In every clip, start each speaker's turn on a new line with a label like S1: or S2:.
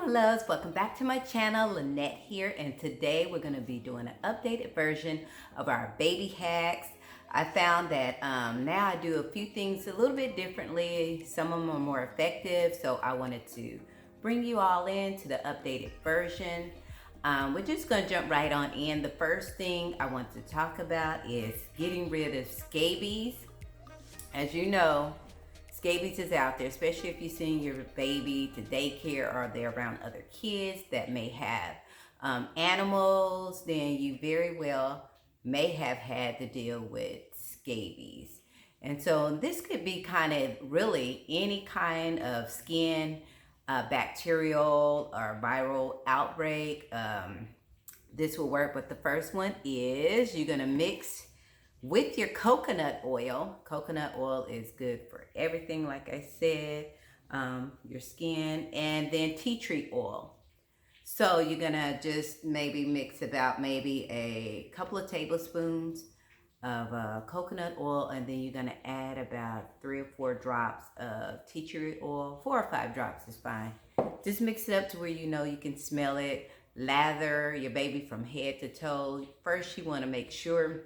S1: my loves, welcome back to my channel. Lynette here, and today we're going to be doing an updated version of our baby hacks. I found that now I do a few things a little bit differently. Some of them are more effective, so I wanted to bring you all into the updated version. We're just going to jump right on in. The first thing I want to talk about is getting rid of scabies. As you know, scabies is out there, especially if you send your baby to daycare or they're around other kids that may have animals, then you very well may have had to deal with scabies. And so this could be kind of really any kind of skin, bacterial or viral outbreak. This will work, but the first one is you're gonna mix with your coconut oil. Coconut oil is good for everything, like I said, your skin, and then tea tree oil. So you're gonna just maybe mix about maybe a couple of tablespoons of coconut oil, and then you're gonna add about 3 or 4 drops of tea tree oil. 4 or 5 drops is fine. Just mix it up to where you know you can smell it. Lather your baby from head to toe. First, you want to make sure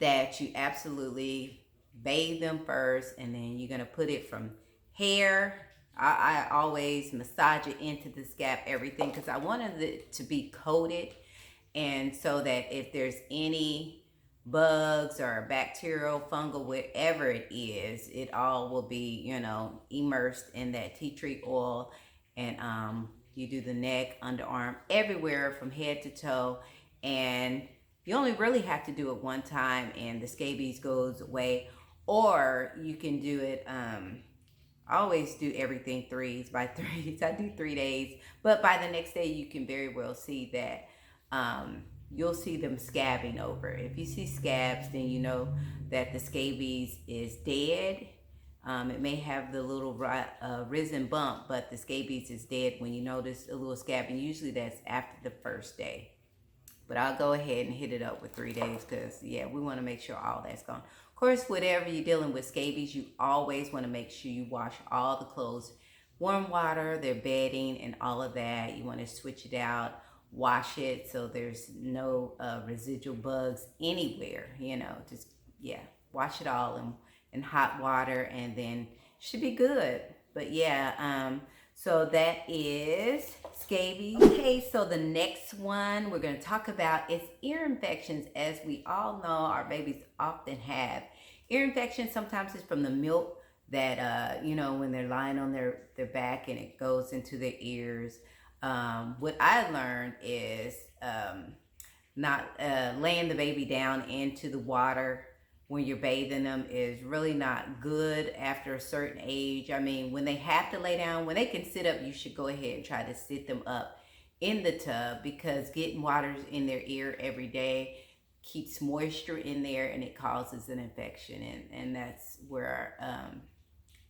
S1: that you absolutely bathe them first, and then you're gonna put it from hair. I always massage it into the scalp, everything, because I wanted it to be coated, and so that if there's any bugs or bacterial, fungal, whatever it is, it all will be, you know, immersed in that tea tree oil. And you do the neck, underarm, everywhere from head to toe, and you only really have to do it one time and the scabies goes away. Or you can do it, I always do everything by threes. I do 3 days, but by the next day you can very well see that you'll see them scabbing over. If you see scabs, then you know that the scabies is dead. It may have the little risen bump, but the scabies is dead when you notice a little scab, and usually that's after the first day. But I'll go ahead and hit it up with 3 days because, yeah, we want to make sure all that's gone. Of course, whatever you're dealing with scabies, you always want to make sure you wash all the clothes. Warm water, their bedding, and all of that. You want to switch it out, wash it so there's no residual bugs anywhere. You know, just, yeah, wash it all in hot water, and then should be good. But, yeah, so that is scabies. Okay, so the next one we're going to talk about is ear infections. As we all know, our babies often have ear infections. Sometimes it's from the milk that, you know, when they're lying on their back and it goes into their ears. What I learned is not laying the baby down into the water when you're bathing them is really not good after a certain age. I mean, when they have to lay down, when they can sit up, you should go ahead and try to sit them up in the tub, because getting water in their ear every day keeps moisture in there and it causes an infection. And that's where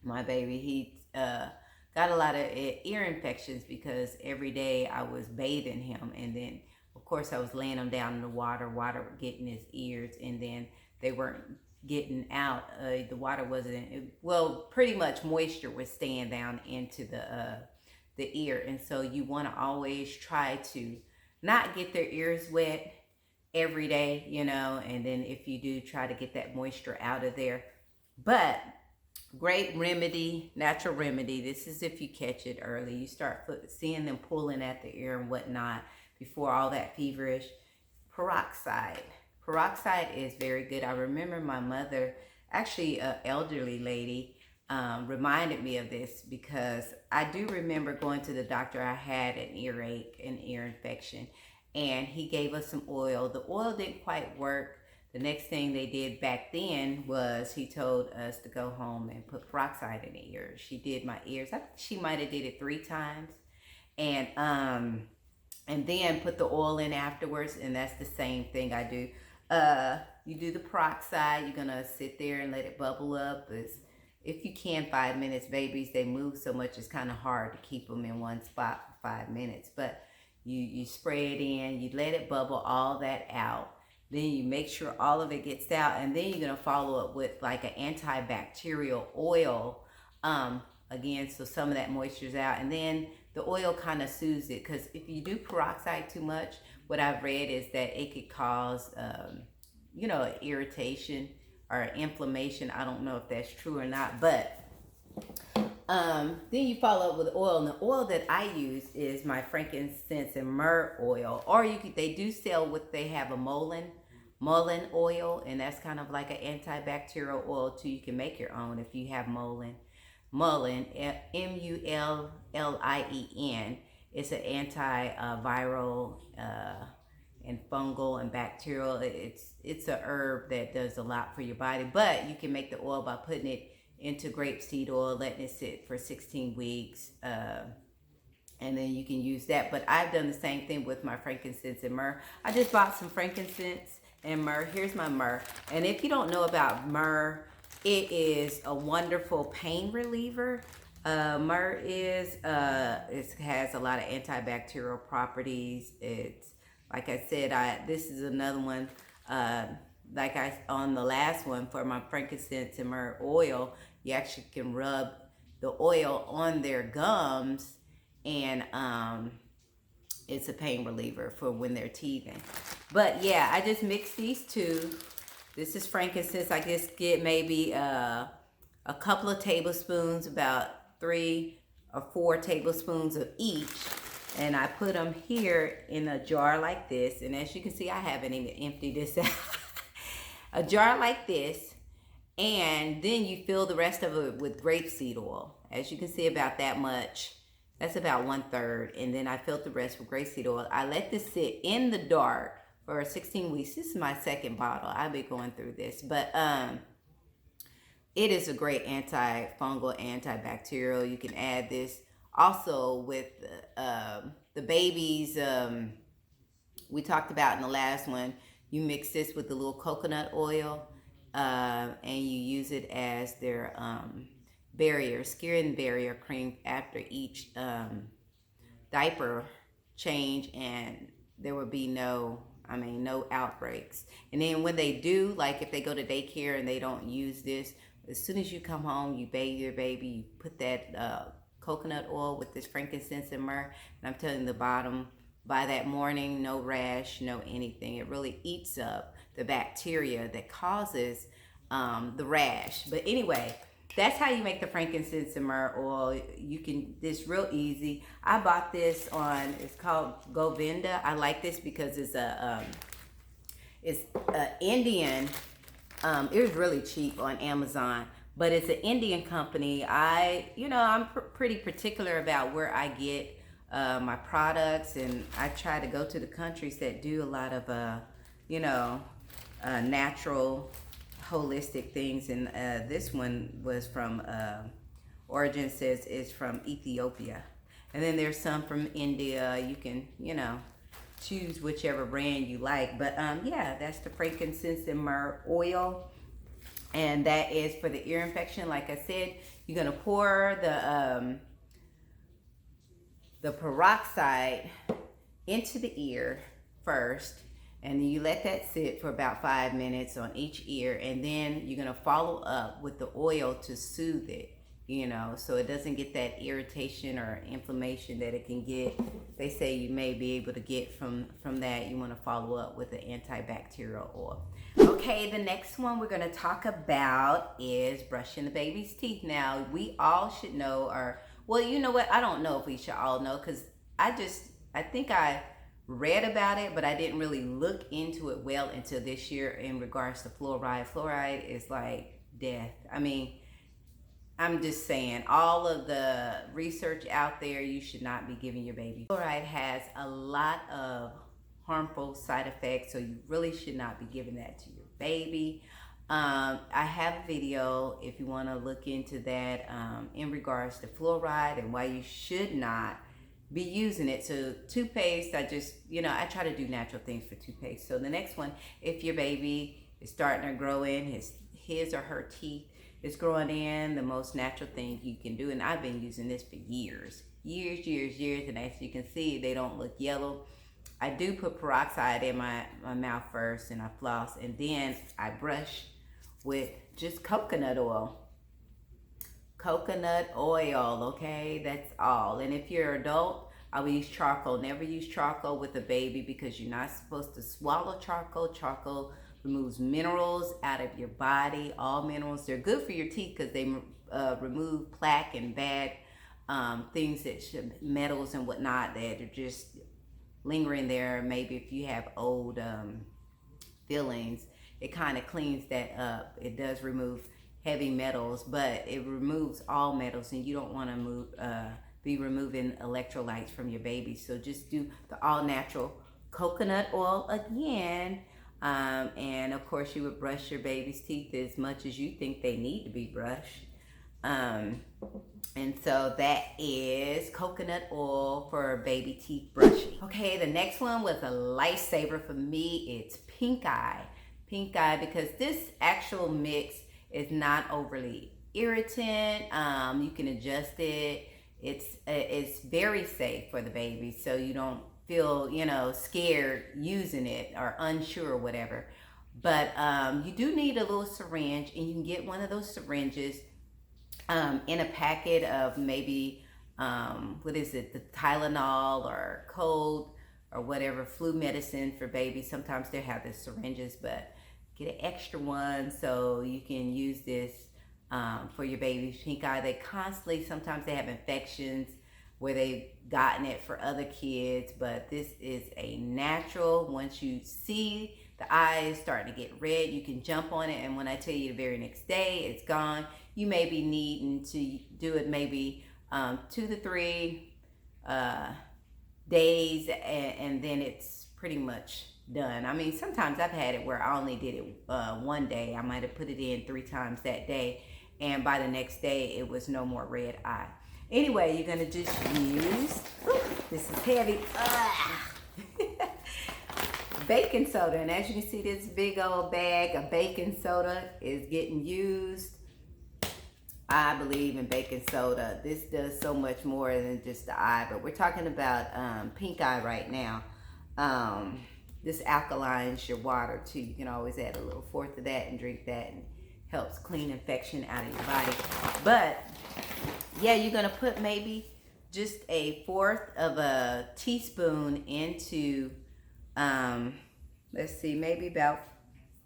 S1: my baby, he got a lot of ear infections because every day I was bathing him, and then of course I was laying him down in the water would get in his ears, and then they weren't getting out. The water wasn't, well, pretty much moisture was staying down into the ear. And so you want to always try to not get their ears wet every day, you know, and then if you do, try to get that moisture out of there. But great remedy, natural remedy. This is if you catch it early. You start seeing them pulling at the ear and whatnot before all that feverish. Peroxide. Peroxide is very good. I remember my mother, actually an elderly lady, reminded me of this because I do remember going to the doctor. I had an earache, an ear infection, and he gave us some oil. The oil didn't quite work. The next thing they did back then was he told us to go home and put peroxide in the ears. She did my ears. I think she might have did it 3 times. And then put the oil in afterwards, and that's the same thing I do. You do the peroxide. You're gonna sit there and let it bubble up. If you can, 5 minutes. Babies, they move so much, it's kind of hard to keep them in one spot for 5 minutes. But you spray it in, you let it bubble all that out. Then you make sure all of it gets out, and then you're gonna follow up with like an antibacterial oil. Again, so some of that moisture's out, and then the oil kind of soothes it, because if you do peroxide too much, what I've read is that it could cause, you know, irritation or inflammation. I don't know if that's true or not, but then you follow up with oil, and the oil that I use is my frankincense and myrrh oil, or they do sell they have a mullein oil, and that's kind of like an antibacterial oil too. You can make your own if you have mullein, MULLIEN. It's an antiviral and fungal and bacterial. It's a herb that does a lot for your body, but you can make the oil by putting it into grapeseed oil, letting it sit for 16 weeks, and then you can use that. But I've done the same thing with my frankincense and myrrh. I just bought some frankincense and myrrh. Here's my myrrh. And if you don't know about myrrh, it is a wonderful pain reliever. Myrrh it has a lot of antibacterial properties. It's, like I said, this is another one, like on the last one for my frankincense and myrrh oil, you actually can rub the oil on their gums, and it's a pain reliever for when they're teething. But yeah, I just mixed these two. This is frankincense. I just get maybe a couple of tablespoons, about 3 or 4 tablespoons of each. And I put them here in a jar like this. And as you can see, I haven't even emptied this out. A jar like this. And then you fill the rest of it with grapeseed oil. As you can see, about that much. That's about 1/3. And then I filled the rest with grapeseed oil. I let this sit in the dark for 16 weeks. This is my second bottle. I've been going through this. But it is a great antifungal, antibacterial. You can add this also with the babies. We talked about in the last one. You mix this with a little coconut oil, and you use it as their skin barrier cream after each diaper change, and there will be no outbreaks. And then when they do, like if they go to daycare and they don't use this, as soon as you come home, you bathe your baby, you put that coconut oil with this frankincense and myrrh, and I'm telling you, the bottom, by that morning, no rash, no anything. It really eats up the bacteria that causes the rash. But anyway, that's how you make the frankincense and myrrh oil. You can, this real easy. I bought this on, it's called Govinda. I like this because it's a Indian. It was really cheap on Amazon, but it's an Indian company. I'm pretty particular about where I get my products, and I try to go to the countries that do a lot of natural, holistic things. And this one was from origin says is from Ethiopia, and then there's some from India. You can choose whichever brand you like. But yeah, that's the frankincense and myrrh oil, and that is for the ear infection. Like I said, you're gonna pour the peroxide into the ear first, and then you let that sit for about 5 minutes on each ear, and then you're gonna follow up with the oil to soothe it, so it doesn't get that irritation or inflammation that it can get. They say you may be able to get from that. You want to follow up with the antibacterial oil. Okay, the next one we're going to talk about is brushing the baby's teeth. Now, we all should know, well, you know what? I don't know if we should all know, because I think I read about it, but I didn't really look into it well until this year in regards to fluoride. Fluoride is like death. I mean, I'm just saying, all of the research out there, you should not be giving your baby. Fluoride has a lot of harmful side effects, so you really should not be giving that to your baby. I have a video if you want to look into that in regards to fluoride and why you should not be using it. So toothpaste, I try to do natural things for toothpaste. So the next one, if your baby is starting to grow in, his or her teeth is growing in, the most natural thing you can do, and I've been using this for years, and as you can see, they don't look yellow. I do put peroxide in my mouth first, and I floss, and then I brush with just coconut oil. coconut oil, okay? That's all. And if you're an adult, I will use charcoal. Never use charcoal with a baby because you're not supposed to swallow charcoal. Charcoal removes minerals out of your body, all minerals. They're good for your teeth because they remove plaque and bad things that should, metals and whatnot that are just lingering there. Maybe if you have old fillings, it kind of cleans that up. It does remove heavy metals, but it removes all metals, and you don't want to be removing electrolytes from your baby. So just do the all natural coconut oil again. And of course, you would brush your baby's teeth as much as you think they need to be brushed. And so that is coconut oil for baby teeth brushing. Okay, the next one was a lifesaver for me. It's pink eye. Pink eye, because this actual mix is not overly irritant. You can adjust it. It's very safe for the baby, so you don't feel, you know, scared using it or unsure or whatever. But you do need a little syringe, and you can get one of those syringes in a packet of maybe what is it, the Tylenol or cold or whatever flu medicine for babies. Sometimes they have the syringes, but get an extra one so you can use this for your baby's pink eye. They constantly, sometimes they have infections where they've gotten it for other kids, but this is a natural. Once you see the eye is starting to get red, you can jump on it, and when I tell you the very next day it's gone. You may be needing to do it maybe 2 to 3 days, and then it's pretty much done. I mean, sometimes I've had it where I only did it one day. I might have put it in 3 times that day, and by the next day it was no more red eye. Anyway, you're gonna just use, this is heavy, baking soda. And as you can see, this big old bag of baking soda is getting used. I believe in baking soda. This does so much more than just the eye, but we're talking about pink eye right now. This alkalines your water too. You can always add a little fourth of that and drink that, and helps clean infection out of your body. But yeah, you're gonna put maybe just a fourth of a teaspoon into let's see, maybe about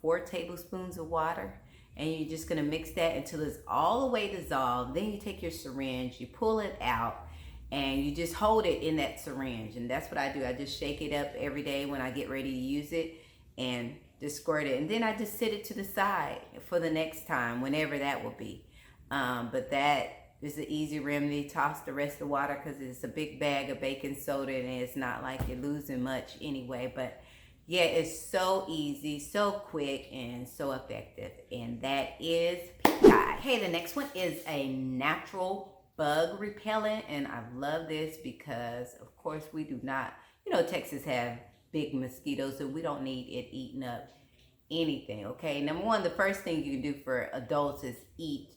S1: 4 tablespoons of water. And you're just gonna mix that until it's all the way dissolved. Then you take your syringe, you pull it out, and you just hold it in that syringe. And that's what I do. I just shake it up every day when I get ready to use it, and just squirt it. And then I just sit it to the side for the next time, whenever that will be. But that is an easy remedy. Toss the rest of the water because it's a big bag of baking soda, and it's not like you're losing much anyway. But yeah, it's so easy, so quick, and so effective. And that is pink eye. Okay, the next one is a natural bug repellent. And I love this because, of course, we do not, you know, Texas have big mosquitoes, so we don't need it eating up anything, okay? Number one, the first thing you can do for adults is eat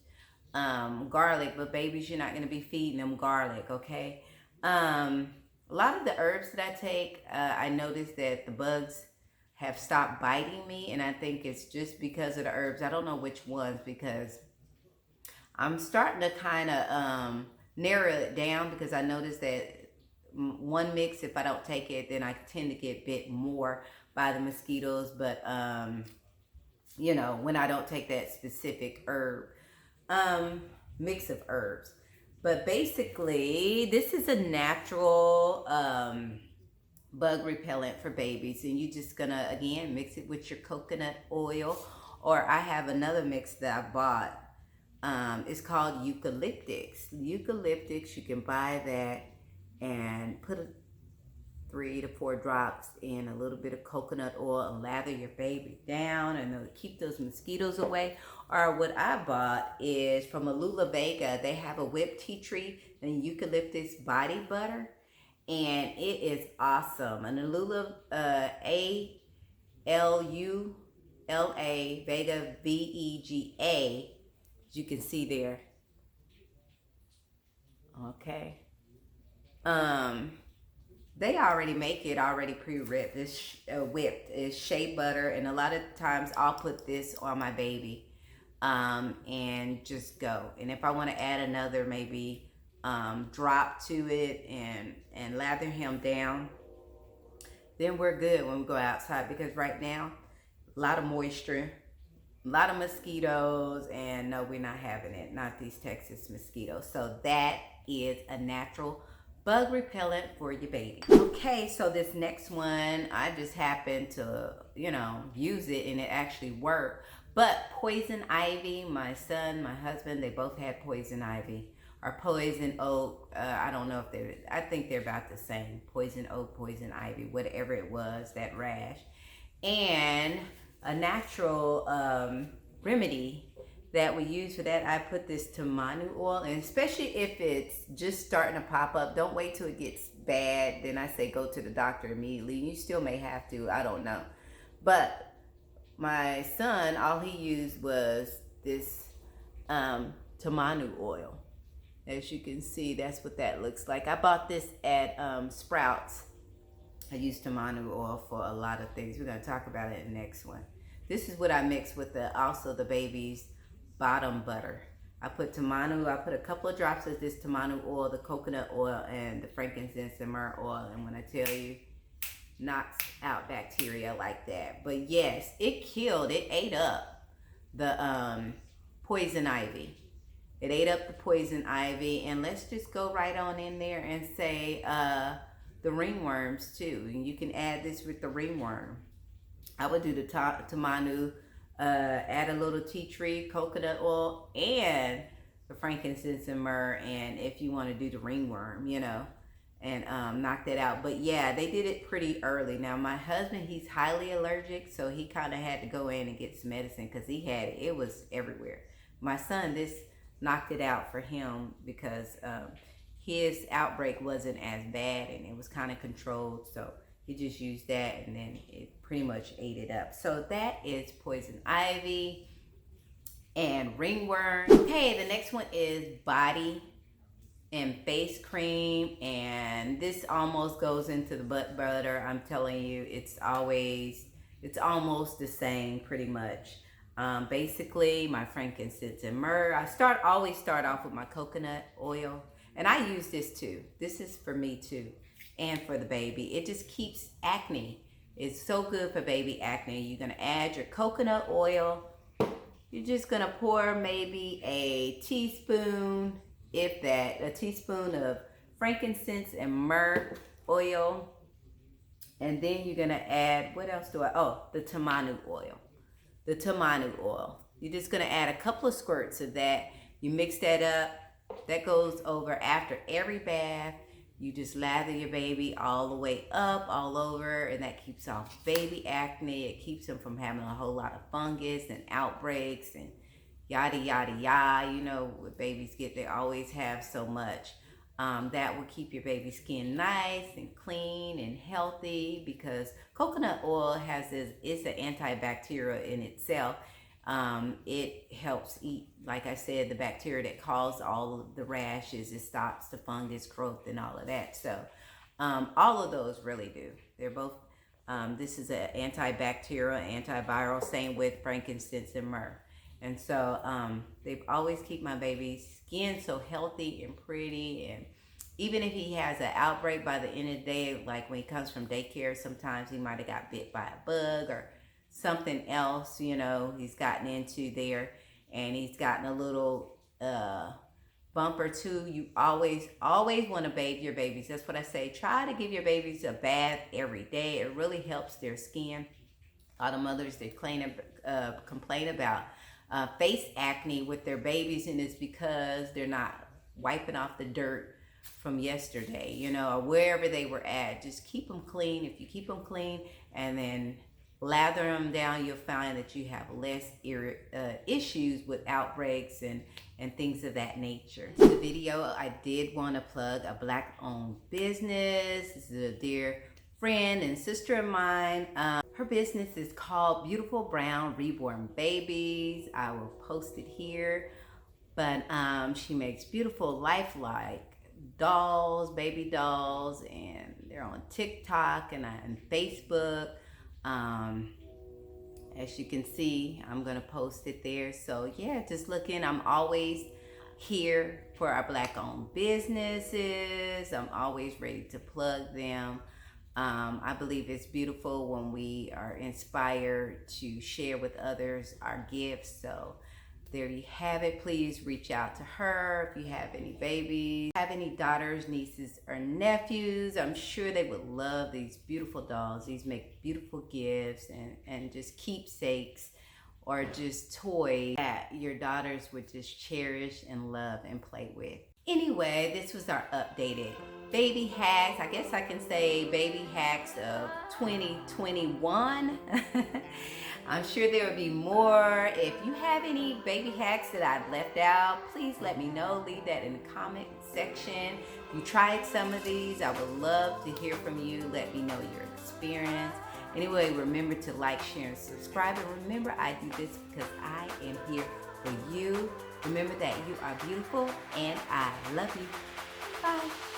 S1: garlic, but babies, you're not going to be feeding them garlic, okay? A lot of the herbs that I take, I noticed that the bugs have stopped biting me, and I think it's just because of the herbs. I don't know which ones, because I'm starting to kind of narrow it down, because I noticed that one mix, if I don't take it, then I tend to get bit more by the mosquitoes. But you know, when I don't take that specific herb mix of herbs. But basically, this is a natural bug repellent for babies, and you're just gonna, again, mix it with your coconut oil. Or I have another mix that I bought. It's called eucalyptics. Eucalyptics, you can buy that and put 3 to 4 drops in a little bit of coconut oil and lather your baby down, and it'll keep those mosquitoes away. Or what I bought is from Alula Vega. They have a whipped tea tree and eucalyptus body butter, and it is awesome. And Alula, A-L-U-L-A, Vega, V-E-G-A, as you can see there. Okay. They already make it already pre-whipped. It's whipped. It's shea butter, and a lot of times I'll put this on my baby and just go. And if I want to add another maybe drop to it and lather him down, then we're good when we go outside, because right now, a lot of moisture, a lot of mosquitoes, and no, we're not having it. Not these Texas mosquitoes. So that is a natural bug repellent for your baby. Okay, so this next one, I just happened to, use it and it actually worked. But poison ivy, my son, my husband, they both had poison ivy. Or poison oak, I don't know if I think they're about the same. Poison oak, poison ivy, whatever it was, that rash. And a natural remedy that we use for that, I put this tamanu oil, and especially if it's just starting to pop up, don't wait till it gets bad. Then I say go to the doctor immediately. You still may have to, I don't know. But my son, all he used was this tamanu oil. As you can see, that's what that looks like. I bought this at Sprouts. I use tamanu oil for a lot of things. We're going to talk about it in the next one. This is what I mix with also the baby's bottom butter. I put tamanu, I put a couple of drops of this tamanu oil, the coconut oil, and the frankincense and myrrh oil. And when I tell you, knocks out bacteria like that. But yes, it ate up the poison ivy. It ate up the poison ivy. And let's just go right on in there and say the ringworms too. And you can add this with the ringworm. I would do the tamanu, add a little tea tree, coconut oil, and the frankincense and myrrh. And if you want to do the ringworm, and knock that out. But yeah, they did it pretty early. Now my husband, he's highly allergic, so he kind of had to go in and get some medicine because he had it was everywhere. My son, this knocked it out for him because his outbreak wasn't as bad and it was kind of controlled, so he just used that and then it pretty much ate it up. So that is poison ivy and ringworm. Okay, the next one is body and face cream, and this almost goes into the butt butter. I'm telling you, it's almost the same pretty much. Basically my frankincense and myrrh. I always start off with my coconut oil, and I use this too. This is for me too, and for the baby. It just keeps acne. It's so good for baby acne. You're gonna add your coconut oil. You're just gonna pour maybe a teaspoon, if that, a teaspoon of frankincense and myrrh oil. And then you're gonna add, what else do the tamanu oil. The tamanu oil. You're just gonna add a couple of squirts of that. You mix that up. That goes over after every bath. You just lather your baby all the way up, all over, and that keeps off baby acne. It keeps them from having a whole lot of fungus and outbreaks and yada, yada, yada. What babies get, they always have so much. That will keep your baby's skin nice and clean and healthy, because coconut oil it's an antibacterial in itself. It helps eat, like I said, the bacteria that cause all of the rashes. It stops the fungus growth and all of that. So all of those really do. They're both, this is an antibacterial, antiviral, same with frankincense and myrrh. And so they always keep my baby's skin so healthy and pretty. And even if he has an outbreak, by the end of the day, like when he comes from daycare, sometimes he might have got bit by a bug or something else, he's gotten into there, and he's gotten a little bump or two. You always want to bathe your babies. That's what I say. Try to give your babies a bath every day. It really helps their skin. A lot of mothers, they complain about face acne with their babies, and it's because they're not wiping off the dirt from yesterday, or wherever they were at. Just keep them clean. If you keep them clean and then lather them down, you'll find that you have less issues with outbreaks and things of that nature. In the video, I did want to plug a Black-owned business. This is a dear friend and sister of mine. Her business is called Beautiful Brown Reborn Babies. I will post it here. But she makes beautiful lifelike dolls, baby dolls, and they're on TikTok and Facebook. As you can see, I'm gonna post it there. So yeah, just look in. I'm always here for our Black owned businesses. I'm always ready to plug them. I believe it's beautiful when we are inspired to share with others our gifts. So there you have it. Please reach out to her if you have any babies, have any daughters, nieces, or nephews. I'm sure they would love these beautiful dolls. These make beautiful gifts and just keepsakes or just toys that your daughters would just cherish and love and play with. Anyway, this was our updated baby hacks. I guess I can say baby hacks of 2021. I'm sure there will be more. If you have any baby hacks that I've left out, please let me know. Leave that in the comment section. If you tried some of these, I would love to hear from you. Let me know your experience. Anyway, remember to like, share, and subscribe. And remember, I do this because I am here for you. Remember that you are beautiful and I love you. Bye.